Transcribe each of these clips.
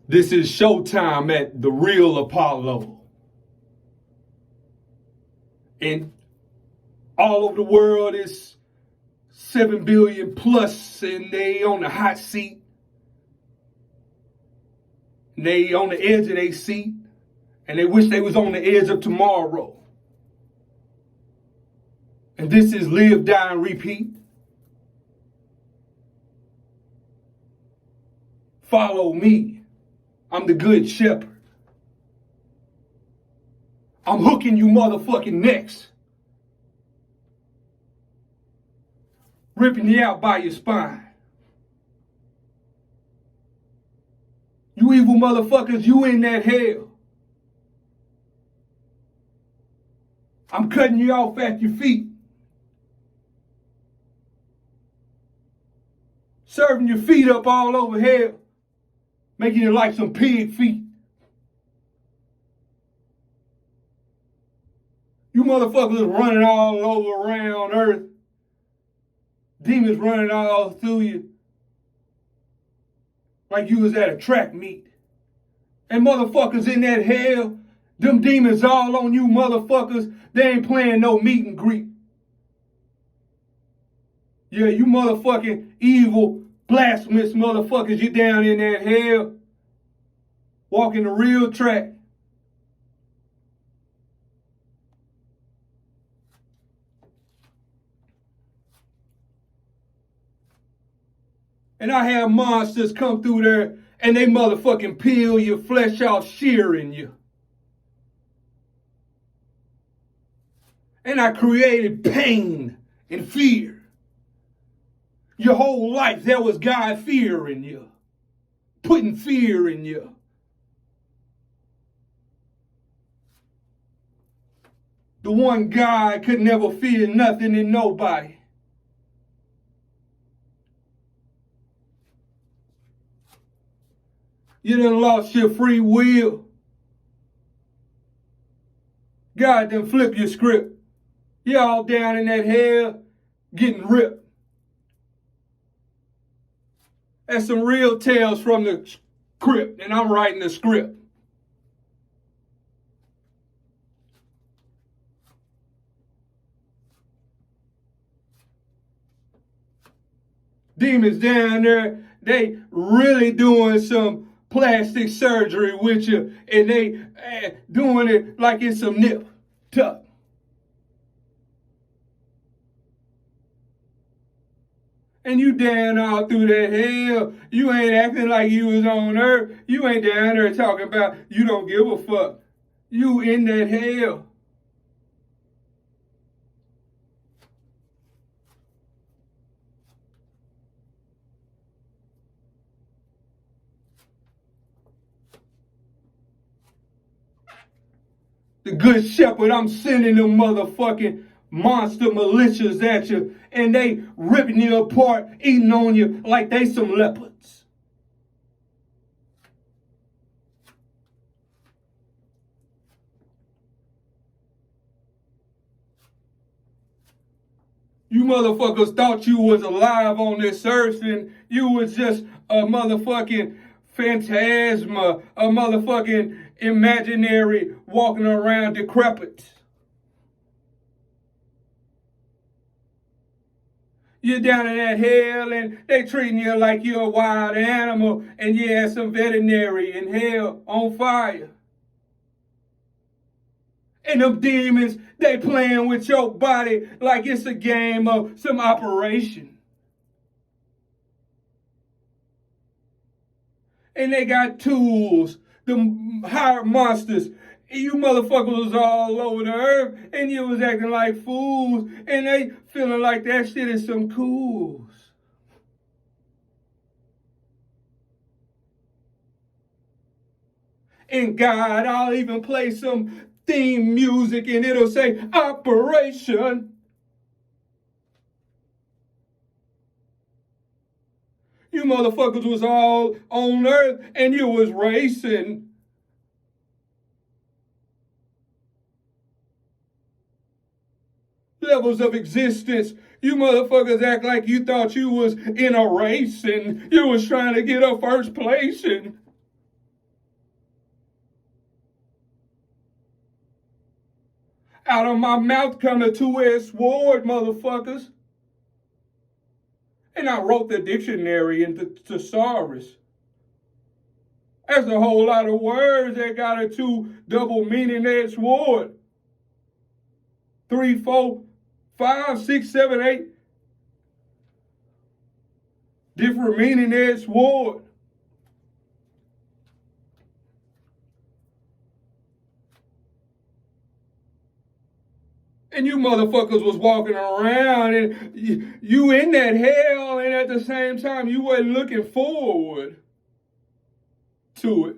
This is showtime at the real Apollo. And all over the world is 7 billion plus, and they on the hot seat. And they on the edge of their seat, and they wish they was on the edge of tomorrow. And this is live, die, and repeat. Follow me. I'm the good shepherd. I'm hooking you motherfucking necks. Ripping you out by your spine. You evil motherfuckers, you in that hell. I'm cutting you off at your feet. Serving your feet up all over hell. Making it like some pig feet. You motherfuckers running all over around earth. Demons running all through you. Like you was at a track meet. And motherfuckers in that hell, them demons all on you motherfuckers, they ain't playing no meet and greet. Yeah, you motherfucking evil, blasphemous motherfuckers, you down in that hell, walking the real track. And I have monsters come through there and they motherfucking peel your flesh out, shearing you. And I created pain and fear. Your whole life there was God fearing you, putting fear in you. The one God could never fear nothing and nobody. You done lost your free will. God done flip your script. You're all down in that hell, getting ripped. That's some real tales from the script, and I'm writing the script. Demons down there, they really doing some plastic surgery with you, and they doing it like it's some nip tuck. And you down all through that hell. You ain't acting like you was on earth. You ain't down there talking about you don't give a fuck. You in that hell. The good shepherd, I'm sending them motherfucking monster militias at you, and they ripping you apart, eating on you like they some leopards. You motherfuckers thought you was alive on this earth, and you was just a motherfucking phantasma, a motherfucking imaginary walking around decrepit. You're down in that hell and they treating you like you're a wild animal, and yeah, some veterinary in hell on fire. And them demons, they playing with your body like it's a game of some operation. And they got tools, them hired monsters. You motherfuckers was all over the earth, and you was acting like fools, and they feeling like that shit is some cools. And God, I'll even play some theme music, and it'll say Operation. You motherfuckers was all on earth, and you was racing. Levels of existence. You motherfuckers act like you thought you was in a race and you was trying to get a first place. And Out of my mouth come a two-edged sword, motherfuckers. And I wrote the dictionary into thesaurus. That's a whole lot of words that got a two double meaning edged sword. 3, 4, 5, 6, 7, 8 different meaning edged sword. And you motherfuckers was walking around and you in that hell, and at the same time you wasn't looking forward to it.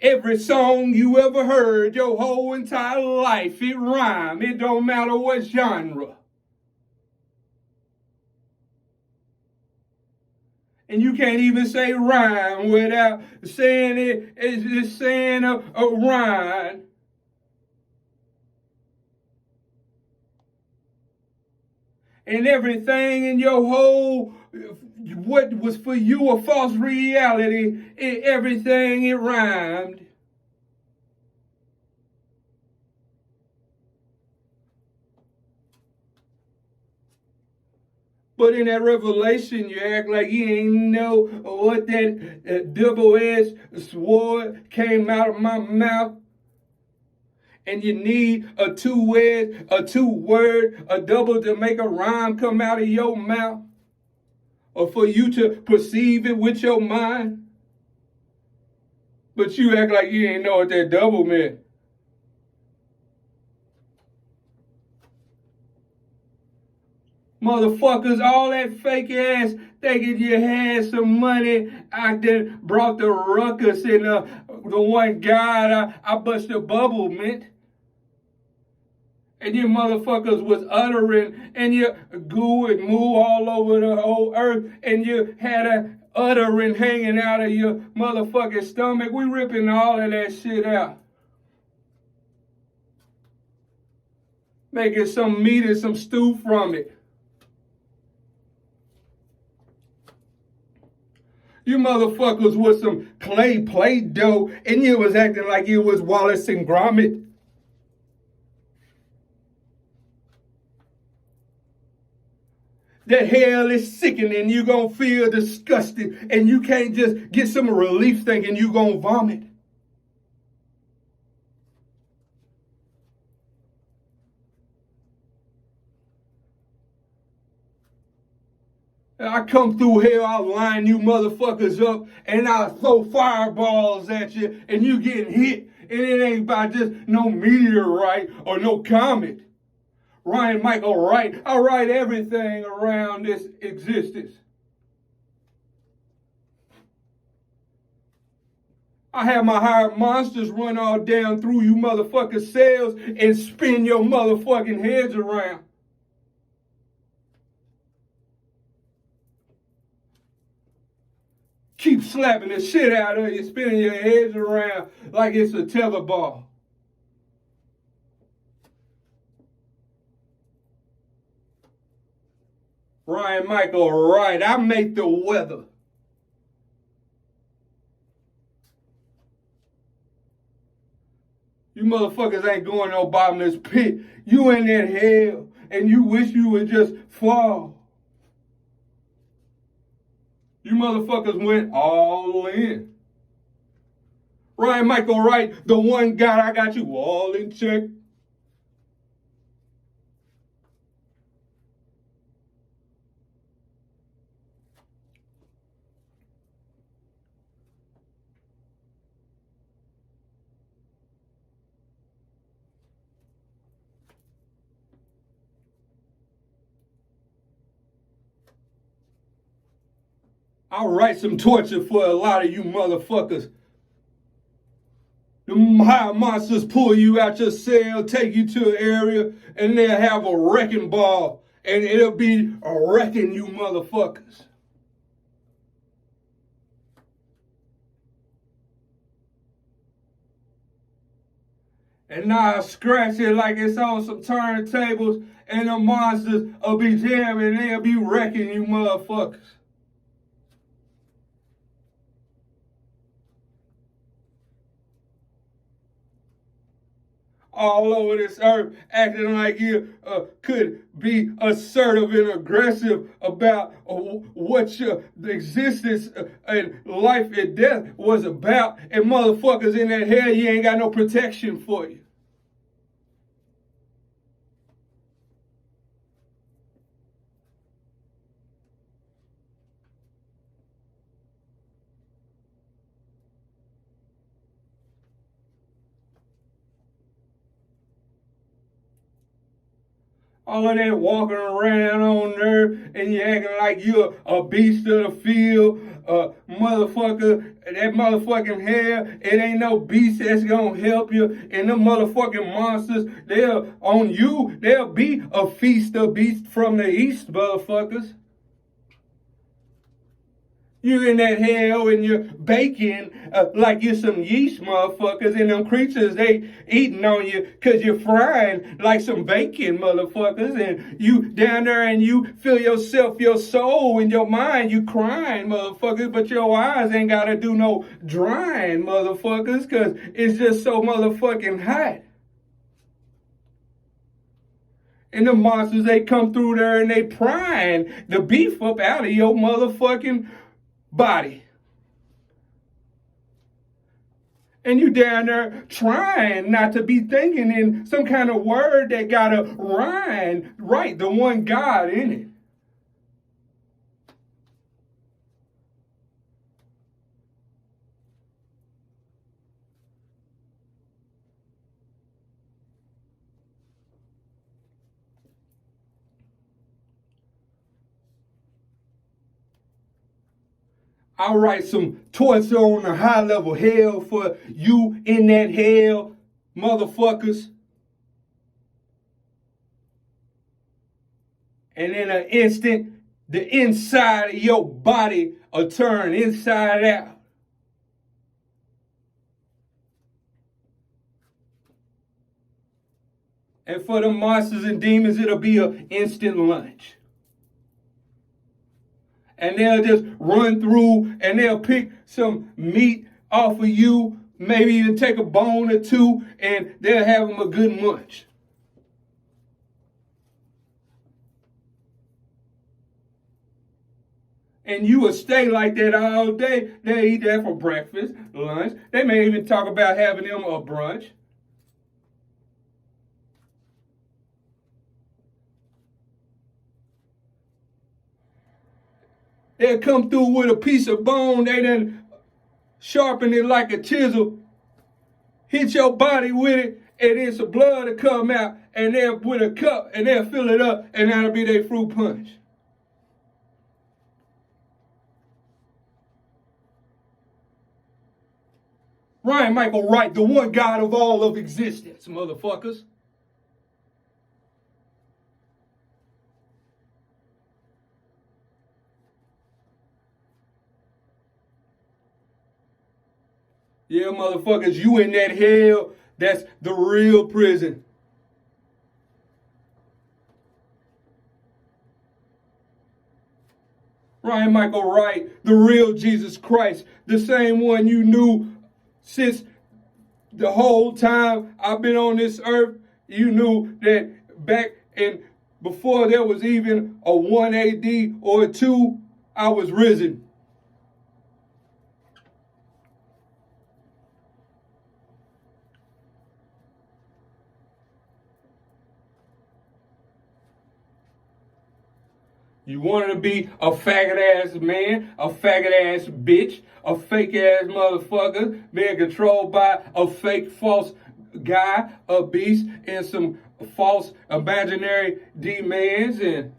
Every song you ever heard your whole entire life, it rhyme. It don't matter what genre. And you can't even say rhyme without saying it's just saying a rhyme. And everything in your whole, what was for you a false reality, everything it rhymed. But in that revelation, you act like you ain't know what that double-edged sword came out of my mouth. And you need a two-edged, a two-word, a double to make a rhyme come out of your mouth. Or for you to perceive it with your mind. But you act like you ain't know what that double meant. Motherfuckers, all that fake ass thinking you had some money. I done brought the ruckus and the one God I bust the bubble mint. And you motherfuckers was uttering and you goo and moo all over the whole earth and you had a uttering hanging out of your motherfucking stomach. We ripping all of that shit out. Making some meat and some stew from it. You motherfuckers was some clay Play-Doh and you was acting like you was Wallace and Gromit. The hell is sickening. You gonna feel disgusted and you can't just get some relief thinking you gonna vomit. I come through hell, I'll line you motherfuckers up and I'll throw fireballs at you and you getting hit. And it ain't by just no meteorite or no comet. Ryan Michael Wright, I write everything around this existence. I have my hired monsters run all down through you motherfucking cells and spin your motherfucking heads around. Keep slapping the shit out of you, spinning your heads around like it's a tetherball. Ryan Michael Wright, I make the weather. You motherfuckers ain't going no bottomless pit. You in that hell and you wish you would just fall. You motherfuckers went all in. Ryan Michael Wright, the one God, I got you all in check. I'll write some torture for a lot of you motherfuckers. The high monsters pull you out your cell, take you to an area, and they'll have a wrecking ball. And it'll be a wrecking you motherfuckers. And now I scratch it like it's on some turntables, and the monsters will be jamming, they'll be wrecking you motherfuckers. All over this earth, acting like you could be assertive and aggressive about what your existence and life and death was about, and motherfuckers in that hell, you ain't got no protection for you. All of that walking around on there and you acting like you're a beast of the field, motherfucker, that motherfucking hair, it ain't no beast that's gonna help you. And them motherfucking monsters, they'll on you, they'll be a feast of beasts from the east, motherfuckers. You in that hell and you're baking like you're some yeast motherfuckers, and them creatures, they eating on you because you're frying like some bacon motherfuckers, and you down there and you feel yourself, your soul and your mind, you crying motherfuckers, but your eyes ain't got to do no drying motherfuckers because it's just so motherfucking hot. And the monsters, they come through there and they prying the beef up out of your motherfucking body. And you down there trying not to be thinking in some kind of word that got a rhyme, right, the one God in it. I'll write some torture on a high level hell for you in that hell, motherfuckers. And in an instant, the inside of your body will turn inside out. And for the monsters and demons, it'll be an instant lunch. And they'll just run through and they'll pick some meat off of you, maybe even take a bone or two, and they'll have them a good munch. And you will stay like that all day. They'll eat that for breakfast, lunch. They may even talk about having them a brunch. They'll come through with a piece of bone, they done sharpen it like a chisel, hit your body with it, and then some blood will come out, and they'll with a cup, and they'll fill it up, and that'll be their fruit punch. Ryan Michael Wright, the one God of all of existence, motherfuckers. Yeah, motherfuckers, you in that hell, that's the real prison. Ryan Michael Wright, the real Jesus Christ, the same one you knew since the whole time I've been on this earth. You knew that back in, before there was even a 1 AD or a 2, I was risen. You wanted to be a faggot ass man, a faggot ass bitch, a fake ass motherfucker, being controlled by a fake false guy, a beast, and some false imaginary demands, and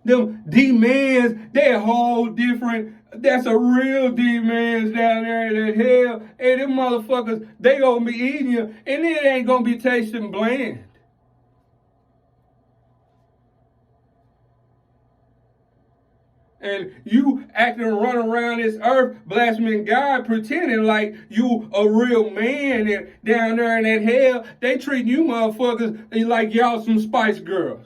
them demands, they're whole different. That's a real demands down there in that hell. And them motherfuckers, they gonna be eating you, and it ain't gonna be tasting bland. And you acting and running around this earth blaspheming God, pretending like you a real man, and down there in that hell, they treating you motherfuckers like y'all some Spice Girls.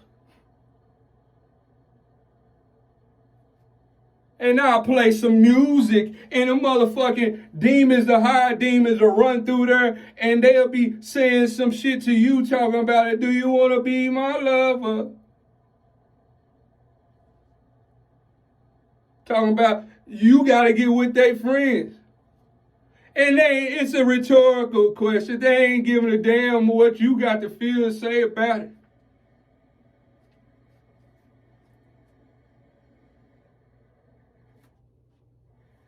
And I'll play some music, and the motherfucking demons, the high demons will run through there, and they'll be saying some shit to you, talking about it. Do you want to be my lover? Talking about you got to get with their friends. And it's a rhetorical question. They ain't giving a damn what you got to feel and say about it.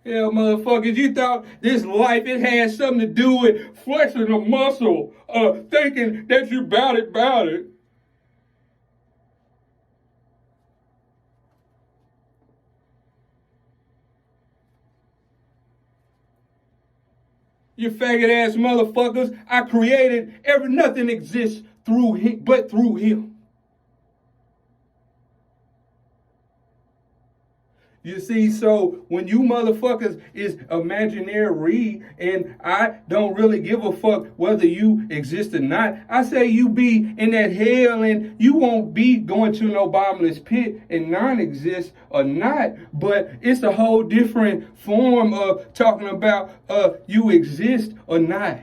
Yeah, motherfuckers, you thought this life, it had something to do with flexing a muscle, thinking that you bout it. You faggot ass motherfuckers, I created nothing exists through him, but through him. You see, so when you motherfuckers is imaginary, and I don't really give a fuck whether you exist or not, I say you be in that hell and you won't be going to no bottomless pit and non-exist or not, but it's a whole different form of talking about you exist or not.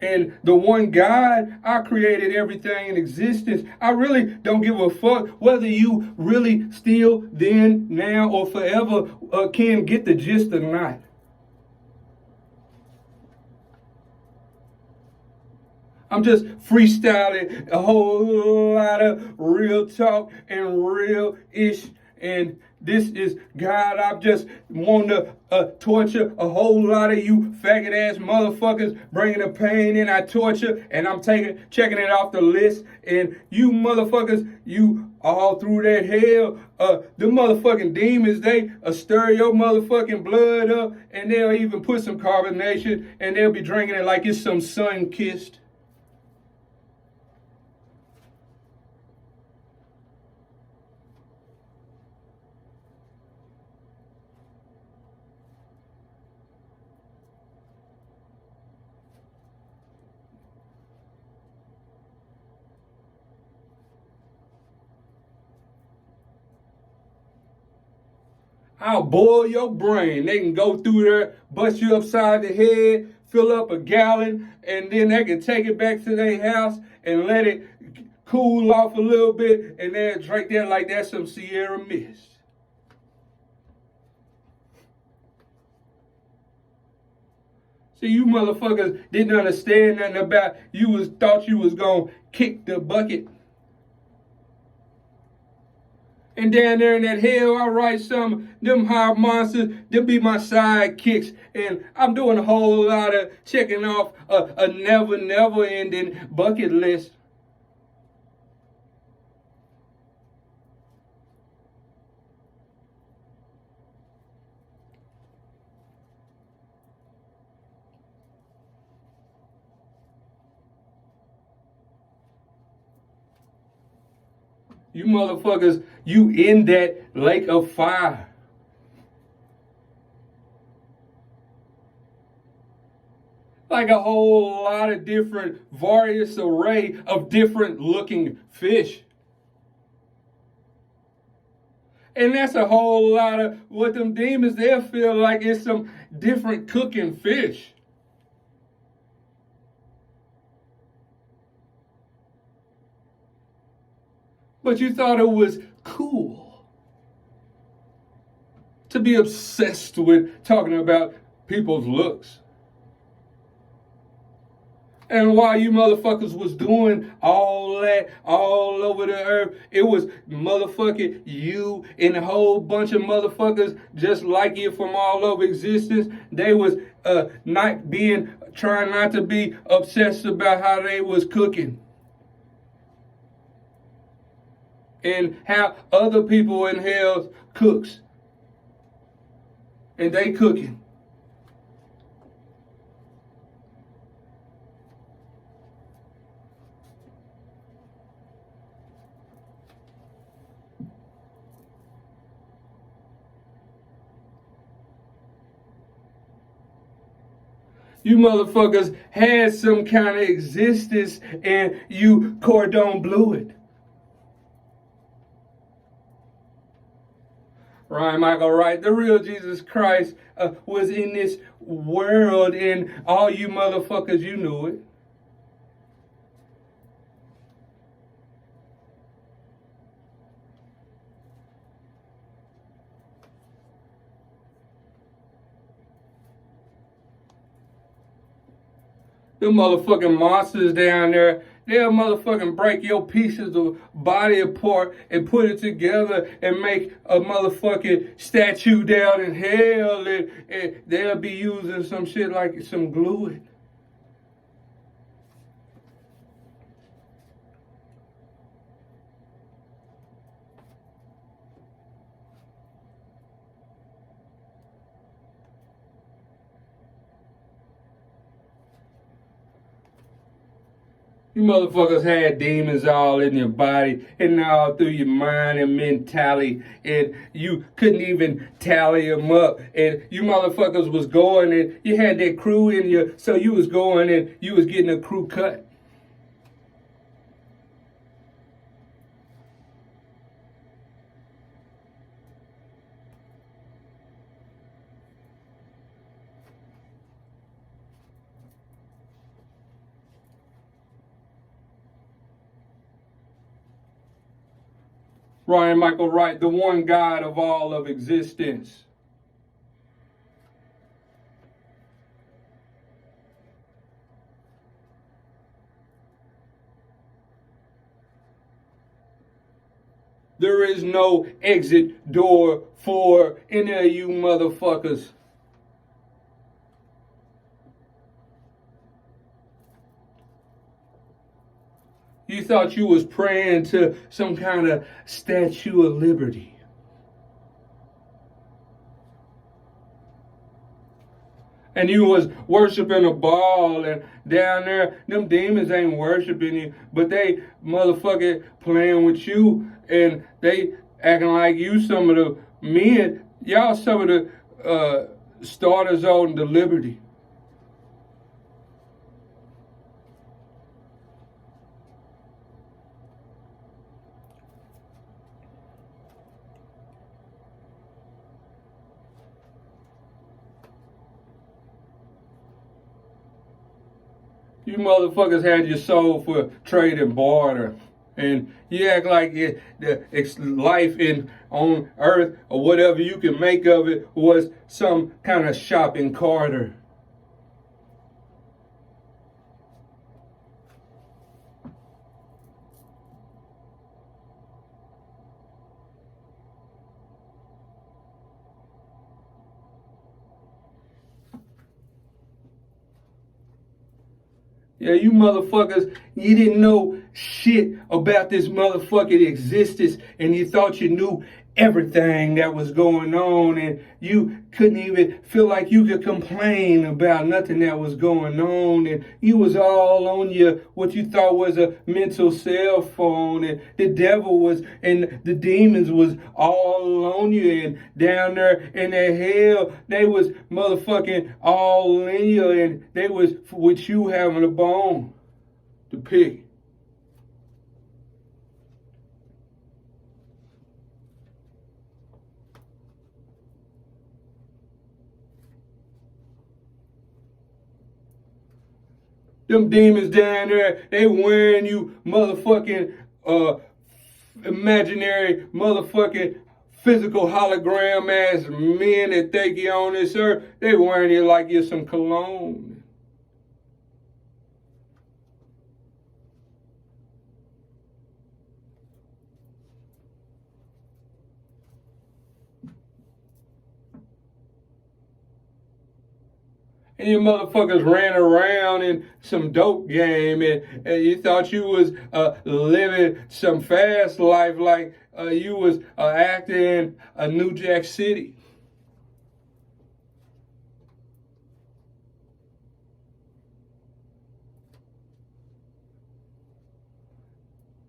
And the one God, I created everything in existence. I really don't give a fuck whether you really still, then, now, or forever can get the gist or not. I'm just freestyling a whole lot of real talk and real-ish. And this is God. I just want to torture a whole lot of you faggot ass motherfuckers, bringing the pain in. I torture, and I'm checking it off the list. And you motherfuckers, you all through that hell, the motherfucking demons, they stir your motherfucking blood up, and they'll even put some carbonation, and they'll be drinking it like it's some sun-kissed. I'll boil your brain. They can go through there, bust you upside the head, fill up a gallon, and then they can take it back to their house and let it cool off a little bit, and they'll drink that like that's some Sierra Mist. See, you motherfuckers didn't understand nothing about thought you was gonna kick the bucket. And down there in that hell, I write them high monsters, them be my sidekicks. And I'm doing a whole lot of checking off a never ending bucket list. You motherfuckers, you in that lake of fire. Like a whole lot of different, various array of different looking fish. And that's a whole lot of what them demons, they'll feel like it's some different cooking fish. But you thought it was cool to be obsessed with talking about people's looks. And while you motherfuckers was doing all that all over the earth, it was motherfucking you and a whole bunch of motherfuckers just like you from all over existence. They was trying not to be obsessed about how they was cooking. And how other people in hell cooks. And they cooking. You motherfuckers had some kind of existence and you cordon bleu it. Ryan Michael Wright, the real Jesus Christ was in this world and all you motherfuckers, you knew it. The motherfucking monsters down there, they'll motherfucking break your pieces of body apart and put it together and make a motherfucking statue down in hell, and they'll be using some shit like some glue. You motherfuckers had demons all in your body and all through your mind and mentality, and you couldn't even tally them up. And you motherfuckers was going and you had that crew in you, so you was going and you was getting a crew cut. Ryan Michael Wright, the one God of all of existence. There is no exit door for any of you motherfuckers. You thought you was praying to some kind of Statue of Liberty. And you was worshiping a ball, and down there, them demons ain't worshiping you, but they motherfucking playing with you, and they acting like you some of the men, y'all some of the starters on the Liberty. You motherfuckers had your soul for trade and barter. And you act like the life on earth or whatever you can make of it was some kind of shopping carter. Yeah, you motherfuckers, you didn't know shit about this motherfucking existence, and you thought you knew everything that was going on, and you couldn't even feel like you could complain about nothing that was going on, and you was all on your what you thought was a mental cell phone, and the devil was and the demons was all on you, and down there in that hell they was motherfucking all in you, and they was with you having a bone to pick. Them demons down there, they wearing you motherfucking imaginary motherfucking physical hologram ass men that think you on this earth. They wearing you like you're some cologne. And you motherfuckers ran around in some dope game, and you thought you was living some fast life like you was acting in a New Jack City.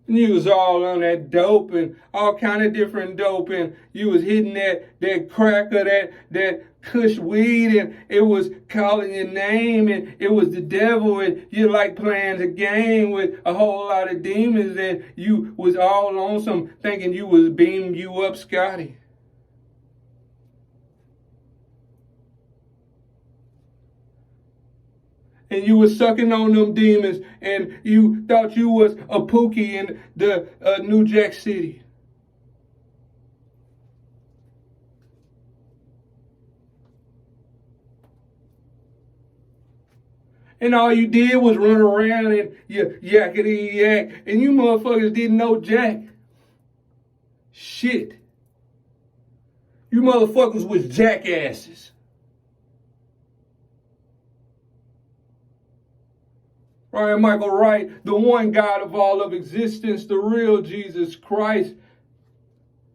And you was all on that dope and all kind of different dope, and you was hitting that crack or that kush weed, and it was calling your name, and it was the devil, and you like playing the game with a whole lot of demons, and you was all on some thinking you was beaming you up, Scotty. And you was sucking on them demons, and you thought you was a Pookie in the New Jack City. And all you did was run around and you yakety yak, and you motherfuckers didn't know jack. Shit. You motherfuckers was jackasses. Right, Michael Wright, the one God of all of existence, the real Jesus Christ.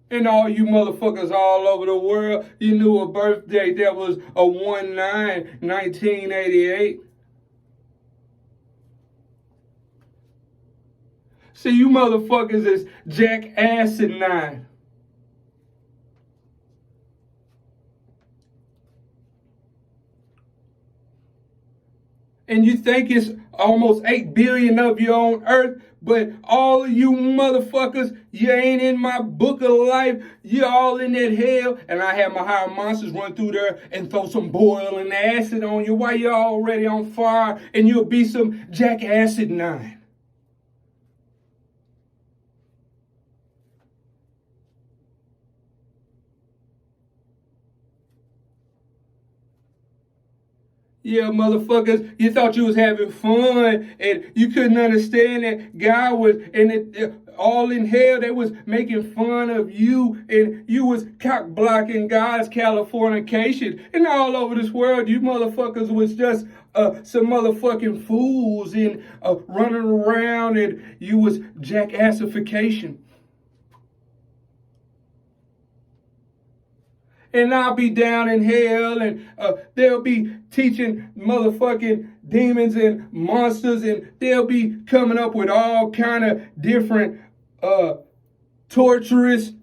And all you motherfuckers all over the world, you knew a birthday that was a 1/9/1988. See, you motherfuckers is JACKASSININE. And you think it's almost 8 billion of you on earth, but all of you motherfuckers, you ain't in my book of life. You all in that hell. And I have my higher monsters run through there and throw some boiling acid on you while you're already on fire, and you'll be some JACKASSININE. Yeah, motherfuckers, you thought you was having fun, and you couldn't understand that God was, and all in hell, they was making fun of you, and you was cock blocking God's Californication. And all over this world, you motherfuckers was just some motherfucking fools and running around, and you was jackassification. And I'll be down in hell, and they'll be teaching motherfucking demons and monsters, and they'll be coming up with all kind of different torturous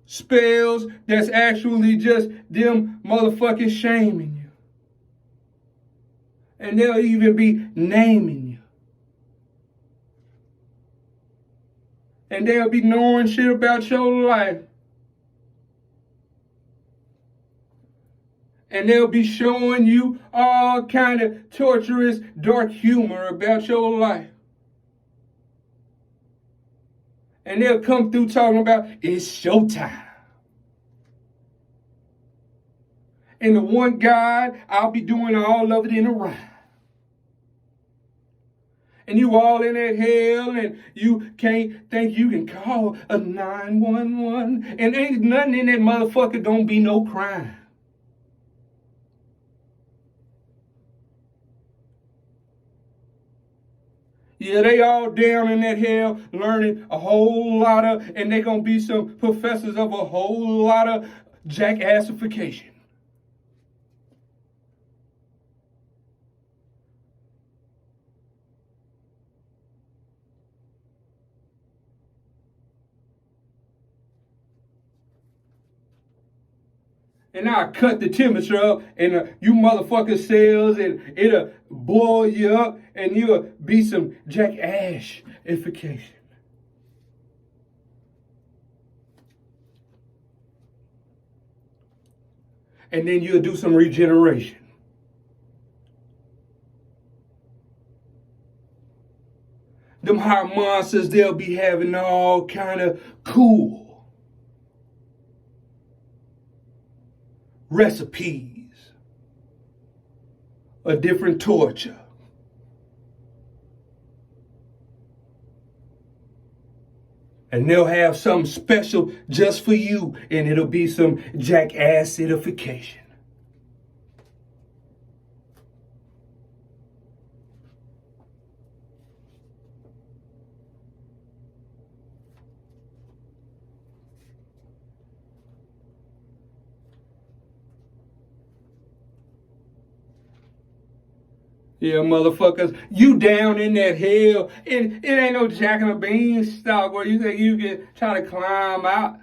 spells that's actually just them motherfucking shaming you. And they'll even be naming you. And they'll be knowing shit about your life. And they'll be showing you all kind of torturous, dark humor about your life. And they'll come through talking about, it's showtime. And the one God, I'll be doing all of it in a rhyme. And you all in that hell, and you can't think you can call a 911. And ain't nothing in that motherfucker gonna be no crime. Yeah, they all down in that hell learning a whole lot of, and they gonna be some professors of a whole lot of jackassification. And I'll cut the temperature up, and you motherfucker cells, and it'll boil you up, and you'll be some jackassification. And then you'll do some regeneration. Them hot monsters, they'll be having all kind of cool recipes, a different torture. And they'll have something special just for you, and it'll be some jackassification. Yeah, motherfuckers, you down in that hell, and it ain't no Jack and a Beanstalk where you think you can try to climb out.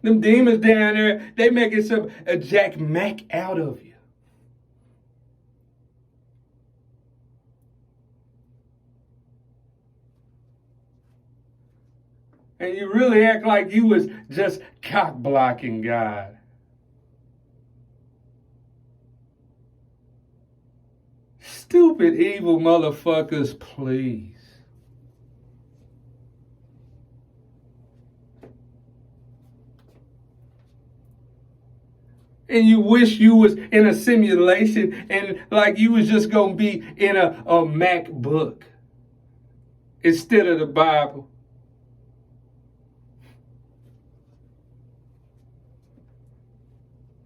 Them demons down there, they making a Jack Mac out of you. And you really act like you was just cock blocking God. Stupid, evil motherfuckers, please. And you wish you was in a simulation and like you was just gonna be in a MacBook instead of the Bible.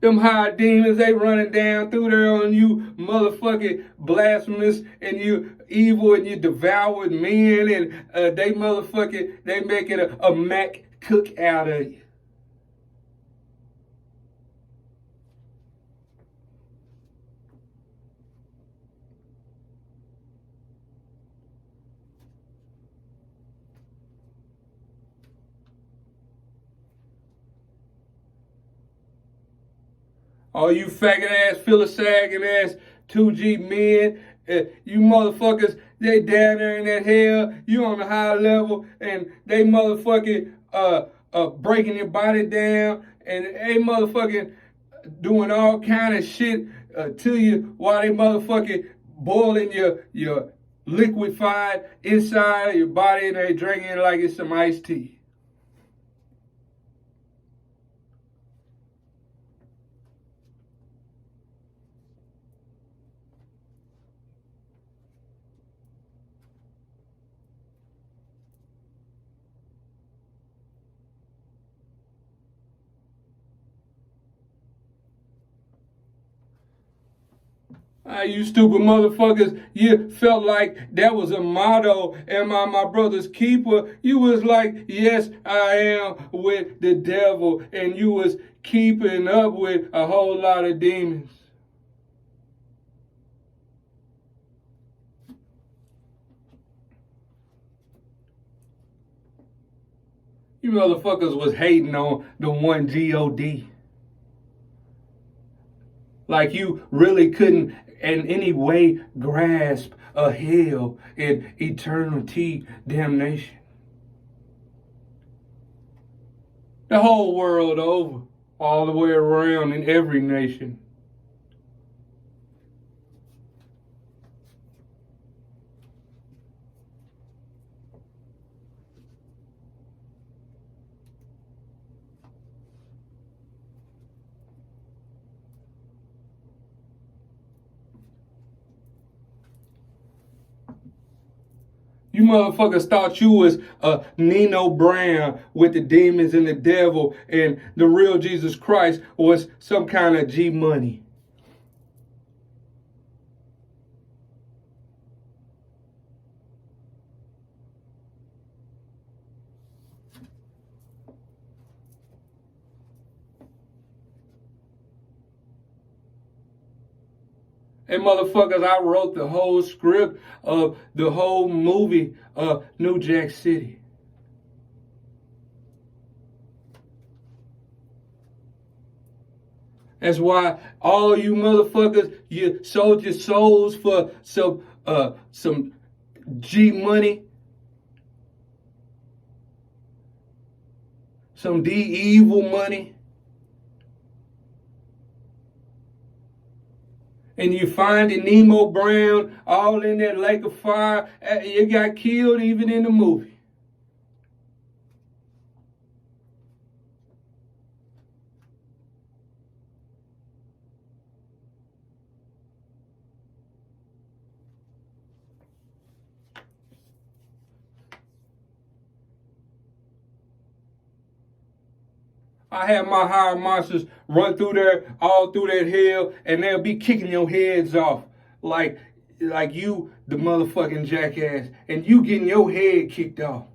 Them high demons, they running down through there on you, motherfucking blasphemous, and you evil, and you devoured men, and they motherfucking, they making a Mac cook out of you. All you faggot ass, sagging ass 2G men, you motherfuckers, they down there in that hell, you on the high level, and they motherfucking breaking your body down, and they motherfucking doing all kind of shit to you while they motherfucking boiling your liquefied inside of your body, and they drinking it like it's some iced tea. You stupid motherfuckers, you felt like that was a motto, am I my brother's keeper? You was like, yes, I am with the devil, and you was keeping up with a whole lot of demons. You motherfuckers was hating on the one God. Like you really couldn't in any way grasp a hell and eternity damnation. The whole world over, all the way around in every nation. You motherfuckers thought you was Nino Brown with the demons and the devil, and the real Jesus Christ was some kind of G Money. And motherfuckers, I wrote the whole script of the whole movie of New Jack City. That's why all you motherfuckers, you sold your souls for some G Money, some D evil money. And you finding Nemo Brown all in that lake of fire. You got killed even in the movie. I had my higher monsters run through there, all through that hell, and they'll be kicking your heads off like you, the motherfucking jackass, and you getting your head kicked off.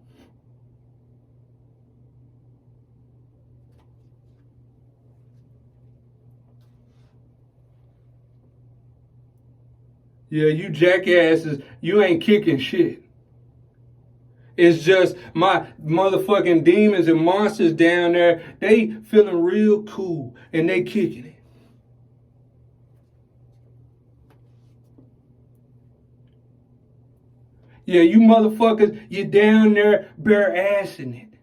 Yeah, you jackasses, you ain't kicking shit. It's just my motherfucking demons and monsters down there, they feeling real cool and they kicking it. Yeah, you motherfuckers, you down there bare assing it.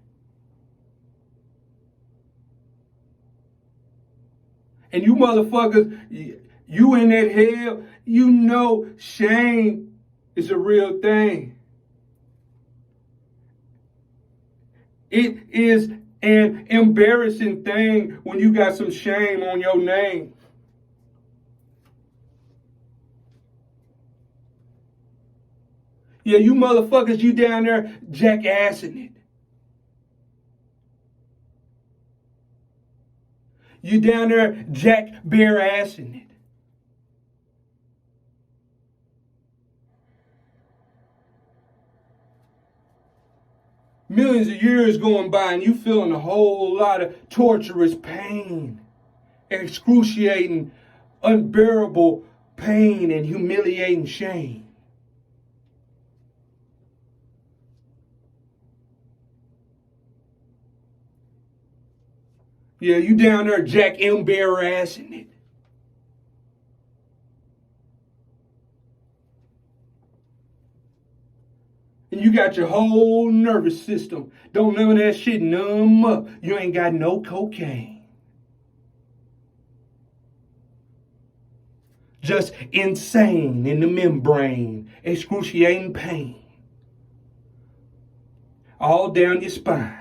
And you motherfuckers, you in that hell, you know shame is a real thing. It is an embarrassing thing when you got some shame on your name. Yeah, you motherfuckers, you down there jackassing it. You down there jack bare assing it. Millions of years going by and you feeling a whole lot of torturous pain, excruciating, unbearable pain and humiliating shame. Yeah, you down there jack embarrassing it. And you got your whole nervous system. Don't none of that shit numb up. You ain't got no cocaine. Just insane in the membrane, excruciating pain. All down your spine.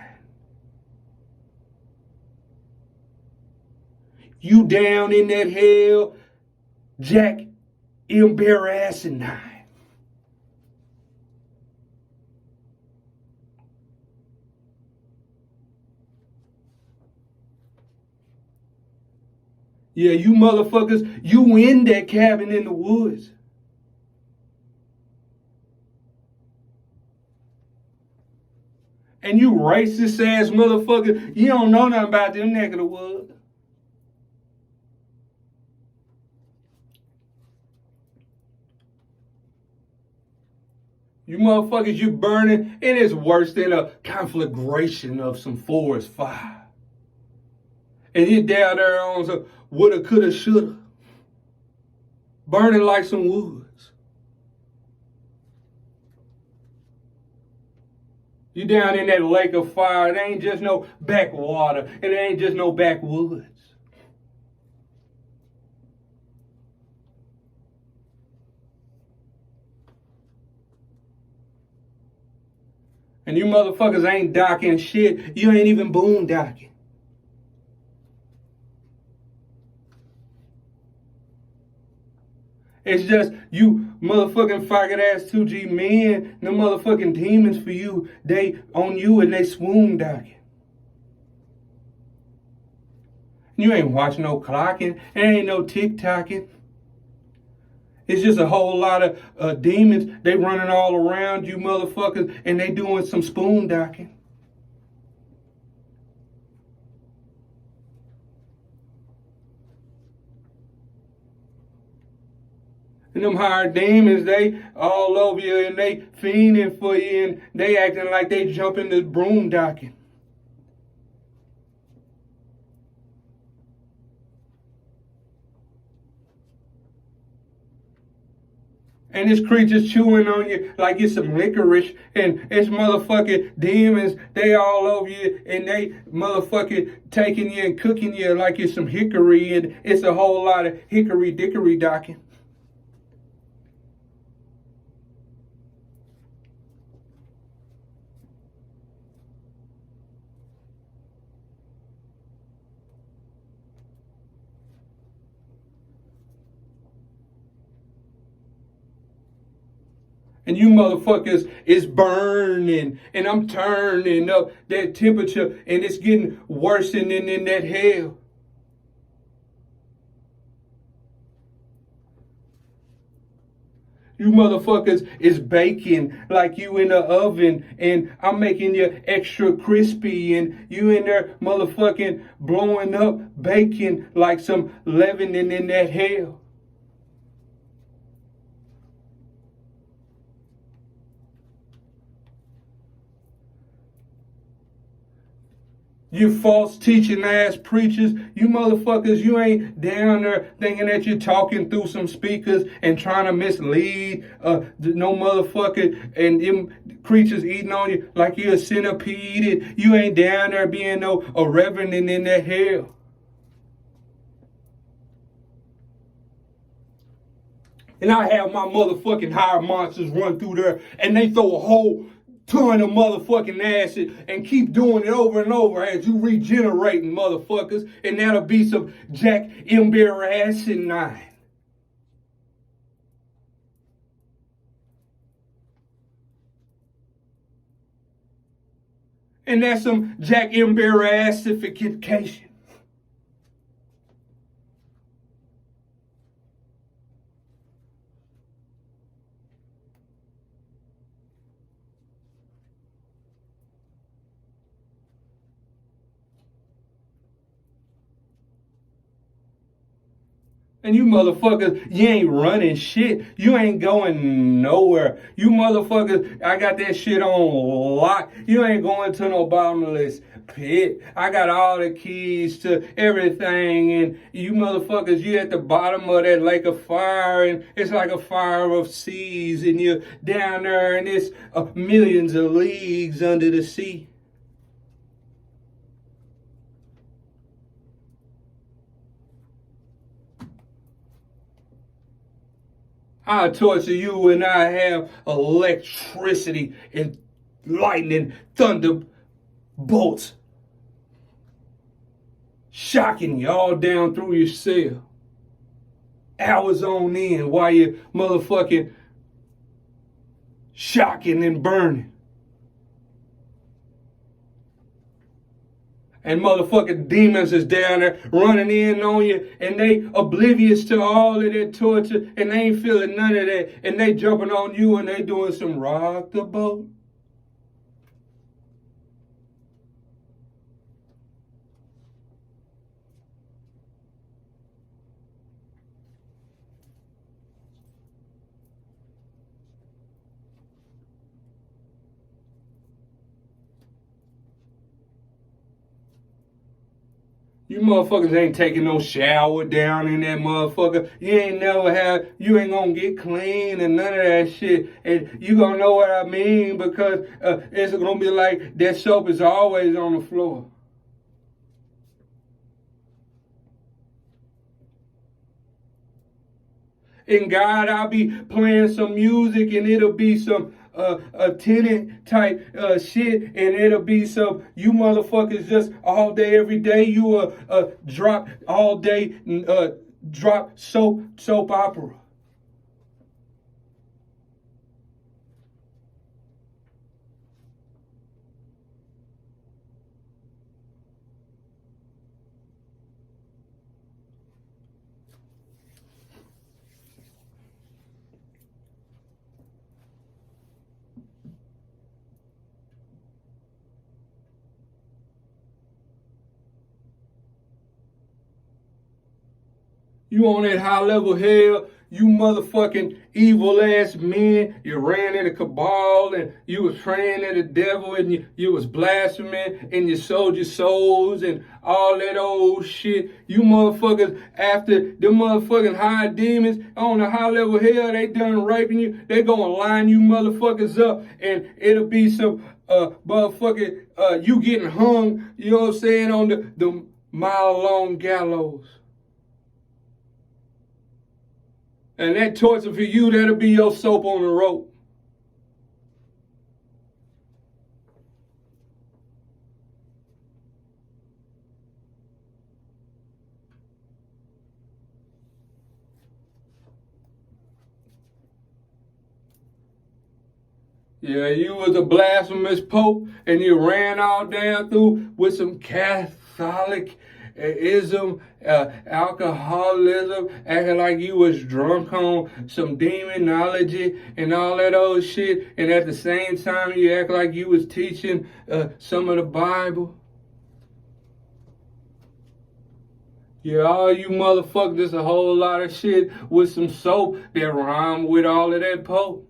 You down in that hell, jack embarrassing. Yeah, you motherfuckers, you in that cabin in the woods. And you racist ass motherfucker, you don't know nothing about them neck of the woods. You motherfuckers, you burning, and it's worse than a conflagration of some forest fire. And you down there on some woulda, coulda, shoulda. Burning like some woods. You down in that lake of fire. It ain't just no backwater. It ain't just no backwoods. And you motherfuckers ain't docking shit. You ain't even boondocking. It's just you motherfucking faggot ass 2G men, the motherfucking demons for you, they on you and they swoon docking. You ain't watching no clocking, there ain't no tick-tocking. It's just a whole lot of demons, they running all around you motherfuckers and they doing some spoon docking. And them hired demons, they all over you and they fiending for you and they acting like they jumping the broom docking. And this creature's chewing on you like it's some licorice. And it's motherfucking demons, they all over you and they motherfucking taking you and cooking you like it's some hickory. And it's a whole lot of hickory dickory docking. And you motherfuckers is burning. And I'm turning up that temperature. And it's getting worse than in that hell. You motherfuckers is baking like you in the oven. And I'm making you extra crispy. And you in there motherfucking blowing up baking like some leavening in that hell. You false teaching ass preachers, you motherfuckers, you ain't down there thinking that you're talking through some speakers and trying to mislead no motherfucker and them creatures eating on you like you're a centipede. You ain't down there being a reverend in that hell. And I have my motherfucking hired monsters run through there and they throw a whole ton of motherfucking acid and keep doing it over and over as you regenerating motherfuckers. And that'll be some JACKASSININE. And that's some JACKASSIfication. And you motherfuckers, you ain't running shit. You ain't going nowhere. You motherfuckers, I got that shit on lock. You ain't going to no bottomless pit. I got all the keys to everything. And you motherfuckers, you at the bottom of that lake of fire. And it's like a fire of seas. And you're down there and it's millions of leagues under the sea. I torture you when I have electricity and lightning, thunder bolts shocking you all down through your cell. Hours on end while you're motherfucking shocking and burning. And motherfucking demons is down there running in on you and they oblivious to all of that torture and they ain't feeling none of that and they jumping on you and they doing some rock the boat. You motherfuckers ain't taking no shower down in that motherfucker. You ain't gonna get clean and none of that shit. And you gonna know what I mean because it's gonna be like that soap is always on the floor. And God, I'll be playing some music and it'll be some a tenant type shit and it'll be some you motherfuckers just all day every day you drop all day drop soap opera. You on that high level hell, you motherfucking evil ass men. You ran in a cabal and you was praying to the devil and you was blaspheming and you sold your souls and all that old shit. You motherfuckers, after them motherfucking high demons on the high level hell, they done raping you. They gonna line you motherfuckers up and it'll be some motherfucking you getting hung, you know what I'm saying, on the mile long gallows. And that torture for you, that'll be your soap on the rope. Yeah, you was a blasphemous pope and you ran all down through with some Catholicism, alcoholism, acting like you was drunk on some demonology and all that old shit. And at the same time, you act like you was teaching some of the Bible. Yeah, all you motherfuckers, there's a whole lot of shit with some soap that rhyme with all of that pope.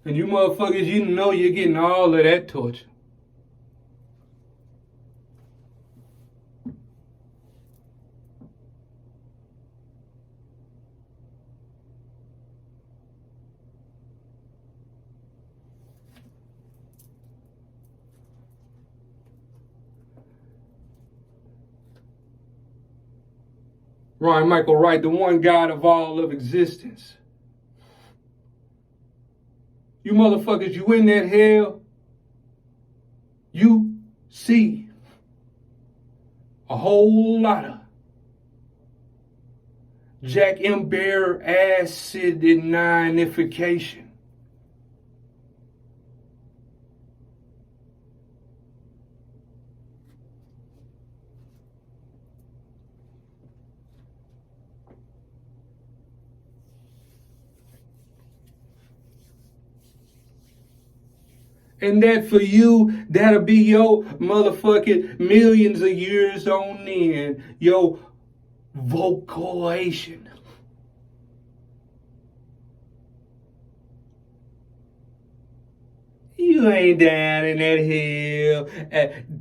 And you motherfuckers, you know you're getting all of that torture. Ryan Michael Wright, the one God of all of existence. You motherfuckers, you in that hell, you see a whole lot of Jack M. Bear acidinification. And that for you, that'll be your motherfucking millions of years on end. Your vocalization. You ain't down in that hill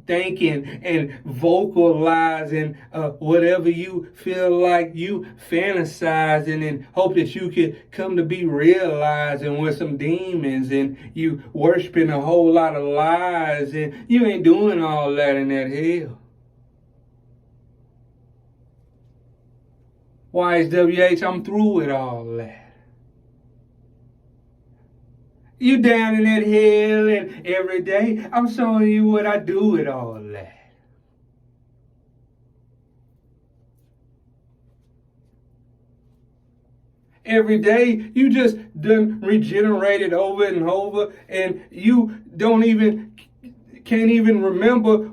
thinking and vocalizing whatever you feel like you fantasizing and hope that you could come to be realizing with some demons and you worshiping a whole lot of lies and you ain't doing all that in that hell. YHWH, I'm through with all that. You down in that hell and every day I'm showing you what I do with all that. Every day you just done regenerated over and over and you can't even remember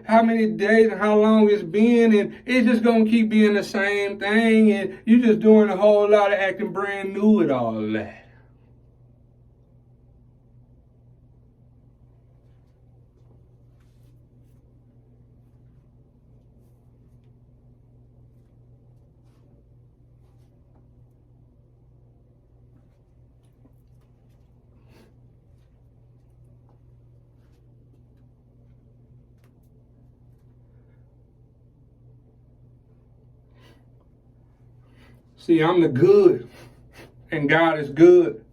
how many days and how long it's been, and it's just gonna keep being the same thing, and you just doing a whole lot of acting brand new with all that. See, I'm the good, and God is good.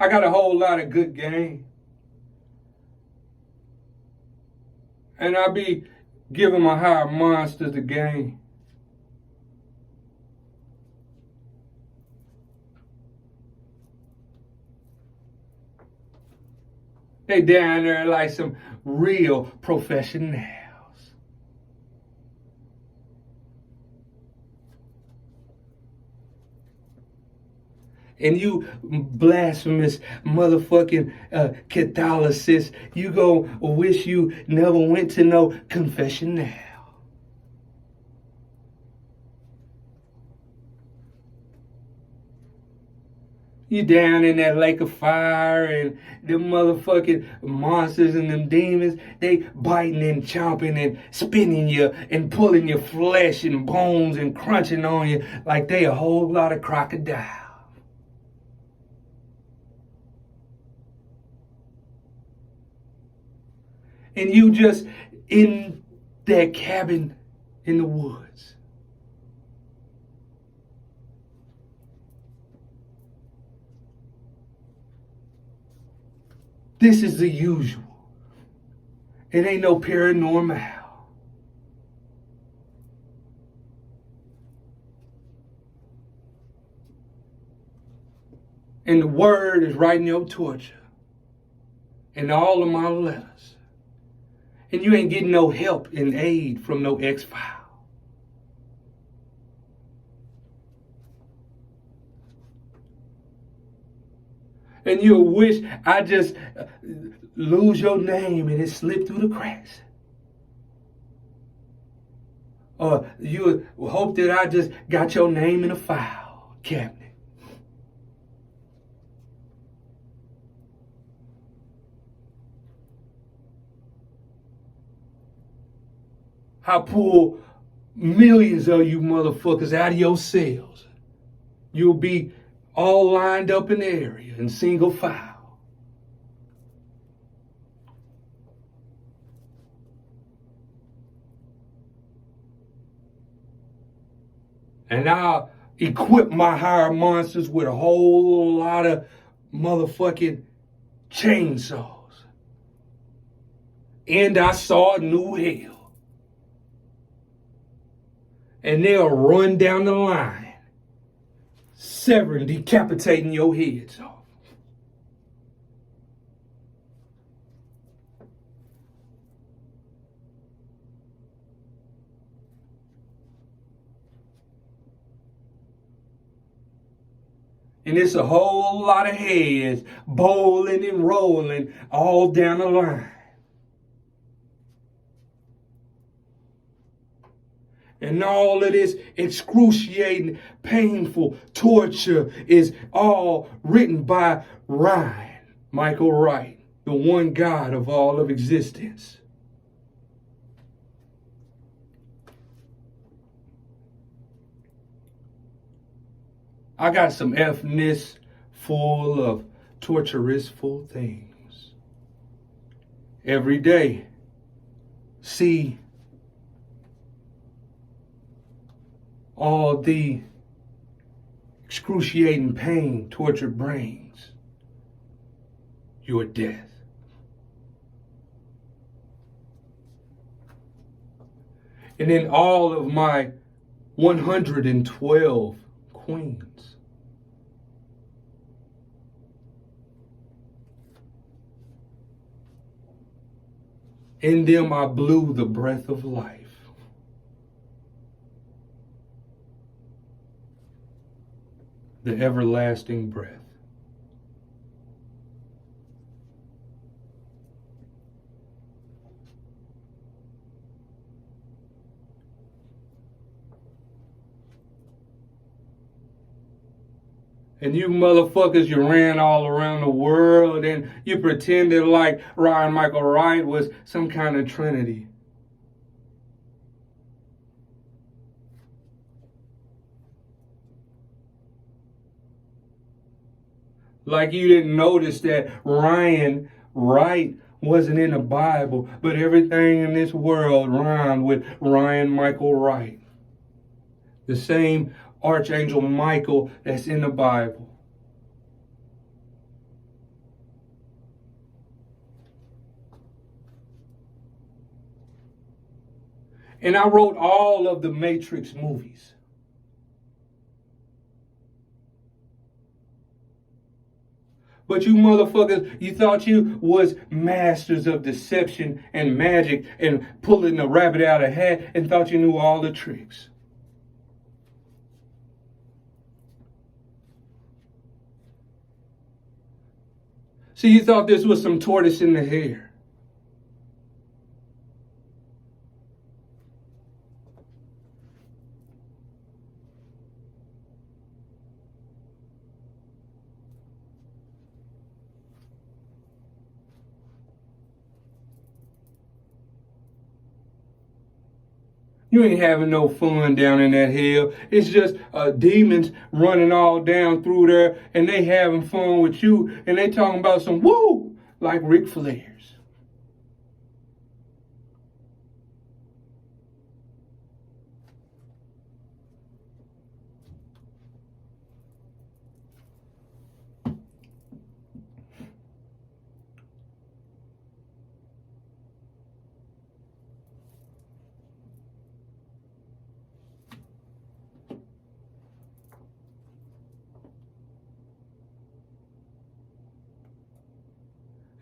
I got a whole lot of good game. And I be giving my higher monsters the game. They down there like some real professionals. And you blasphemous motherfucking Catholicist, you gon' wish you never went to no confessional. You down in that lake of fire and them motherfucking monsters and them demons, they biting and chomping and spinning you and pulling your flesh and bones and crunching on you like they a whole lot of crocodile. And you just in that cabin in the woods. This is the usual. It ain't no paranormal. And the word is right in your torture. And all of my letters. And you ain't getting no help and aid from no X-File. And you'll wish I just lose your name and it slipped through the cracks. Or you hope that I just got your name in a file cabinet. I pull millions of you motherfuckers out of your cells. You'll be all lined up in the area in single file. And I'll equip my hired monsters with a whole lot of motherfucking chainsaws. And I saw a new hell. And they'll run down the line, severing, decapitating your heads off. And it's a whole lot of heads bowling and rolling all down the line. And all of this excruciating, painful torture is all written by Ryan Michael Wright, the one God of all of existence. I got some Fness full of torturous-ful things. Every day, see all the excruciating pain torture brings, your death. And then all of my 112 queens. In them I blew the breath of life. The everlasting breath. And you motherfuckers, you ran all around the world and you pretended like Ryan Michael Wright was some kind of trinity. Like you didn't notice that Ryan Wright wasn't in the Bible, but everything in this world rhymed with Ryan Michael Wright. The same Archangel Michael that's in the Bible. And I wrote all of the Matrix movies. But you motherfuckers, you thought you was masters of deception and magic and pulling the rabbit out of the hat and thought you knew all the tricks. See, you thought this was some tortoise in the hare. You ain't having no fun down in that hell. It's just demons running all down through there and they having fun with you and they talking about some woo like Ric Flair's.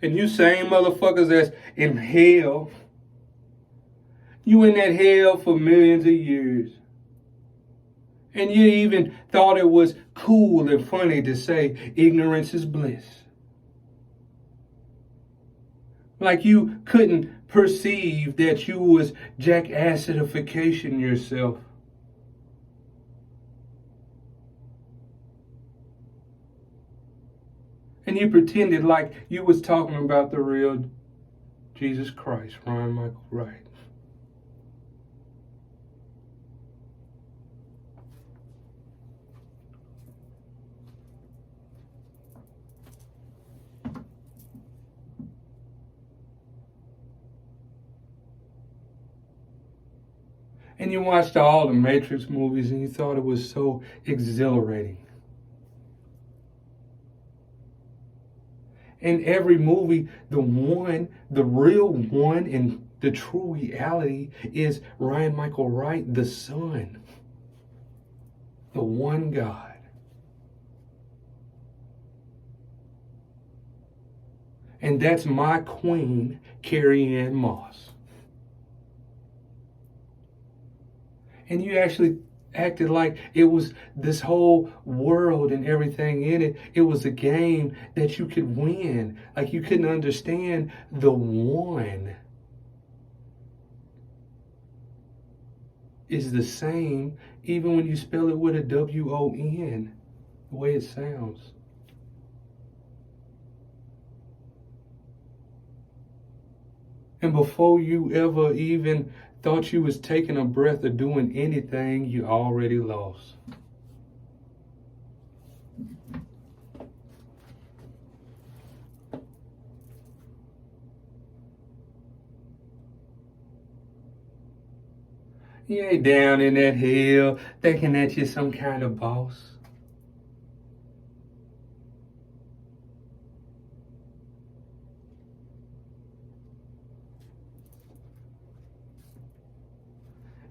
And you same motherfuckers that's in hell, you in that hell for millions of years. And you even thought it was cool and funny to say ignorance is bliss. Like you couldn't perceive that you was jackassidification yourself. And you pretended like you was talking about the real Jesus Christ, Ryan Michael Wright. And you watched all the Matrix movies and you thought it was so exhilarating. In every movie, the real one, and the true reality is Ryan Michael Wright, the Son, the one God. And that's my queen, Carrie Ann Moss. And you actually acted like it was this whole world and everything in it. It was a game that you could win. Like you couldn't understand the one is the same even when you spell it with a W-O-N, the way it sounds. And before you ever even thought you was taking a breath or doing anything, you already lost. You ain't down in that hell thinking that you're some kind of boss.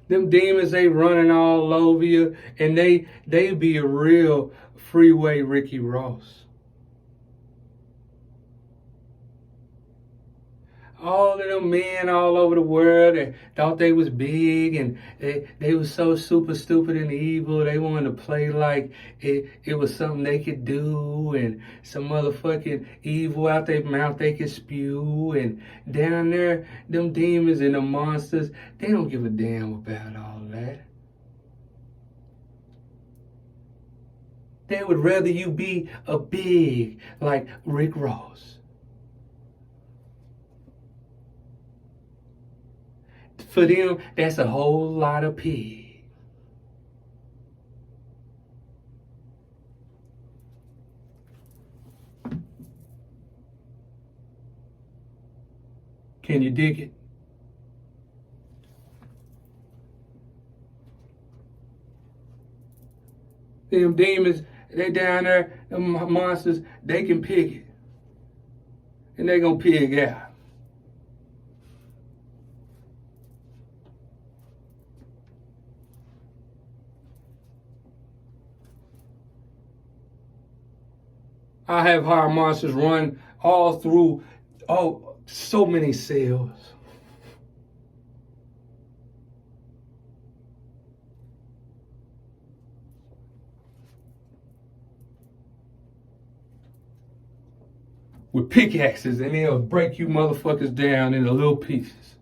Them demons, they running all over you, and they be a real freeway Ricky Ross. All of them men all over the world that thought they was big and they was so super stupid and evil. They wanted to play like it was something they could do and some motherfucking evil out their mouth they could spew. And down there, them demons and the monsters, they don't give a damn about all that. They would rather you be a big like Rick Ross. For them, that's a whole lot of pig. Can you dig it? Them demons, they down there, them monsters, they can pig it. And they gonna pig out. I have hired monsters run all through, so many cells. With pickaxes, and they'll break you motherfuckers down into little pieces.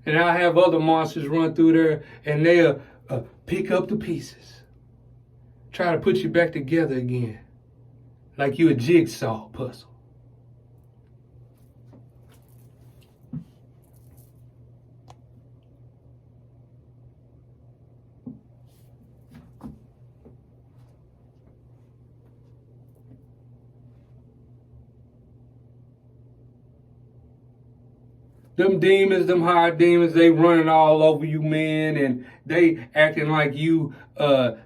And I have other monsters run through there, and they'll pick up the pieces. Try to put you back together again. Like you a jigsaw puzzle. Them demons, them high demons, they running all over you, man, and they acting like you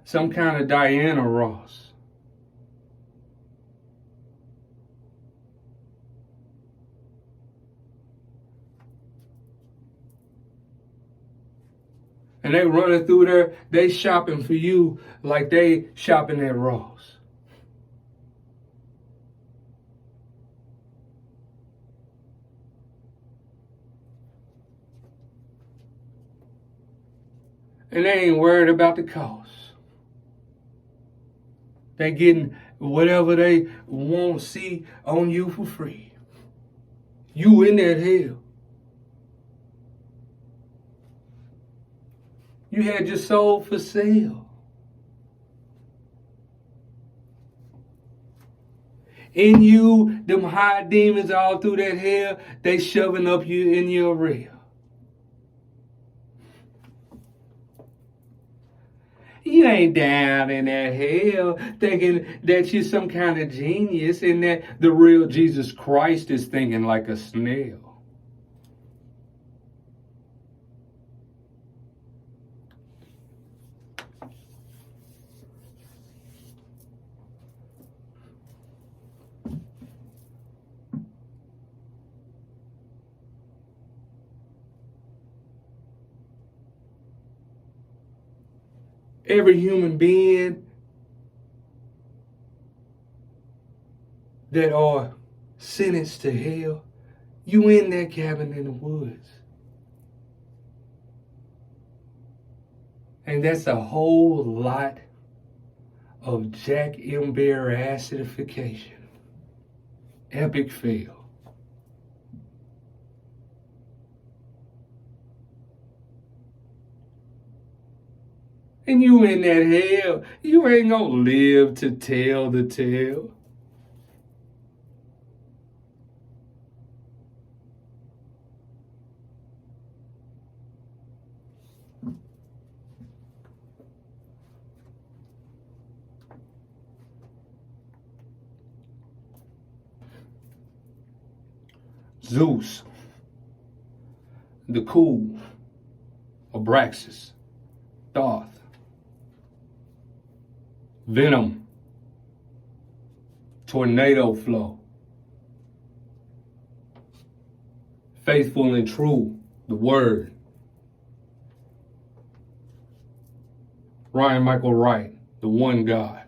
some kind of Diana Ross. And they running through there, they shopping for you like they shopping at Ross. And they ain't worried about the cost. They getting whatever they want to see on you for free. You in that hell. You had your soul for sale. In you, them high demons all through that hell, they shoving up you in your rear. You ain't down in that hell thinking that you're some kind of genius and that the real Jesus Christ is thinking like a snail. Every human being that are sentenced to hell, you in that cabin in the woods. And that's a whole lot of Jack M. Bear acidification. Epic fail. And you in that hell, you ain't gonna live to tell the tale. Zeus, the cool, Abraxas, Thoth, Venom, Tornado Flow, Faithful and True, the Word, Ryan Michael Wright, the One God.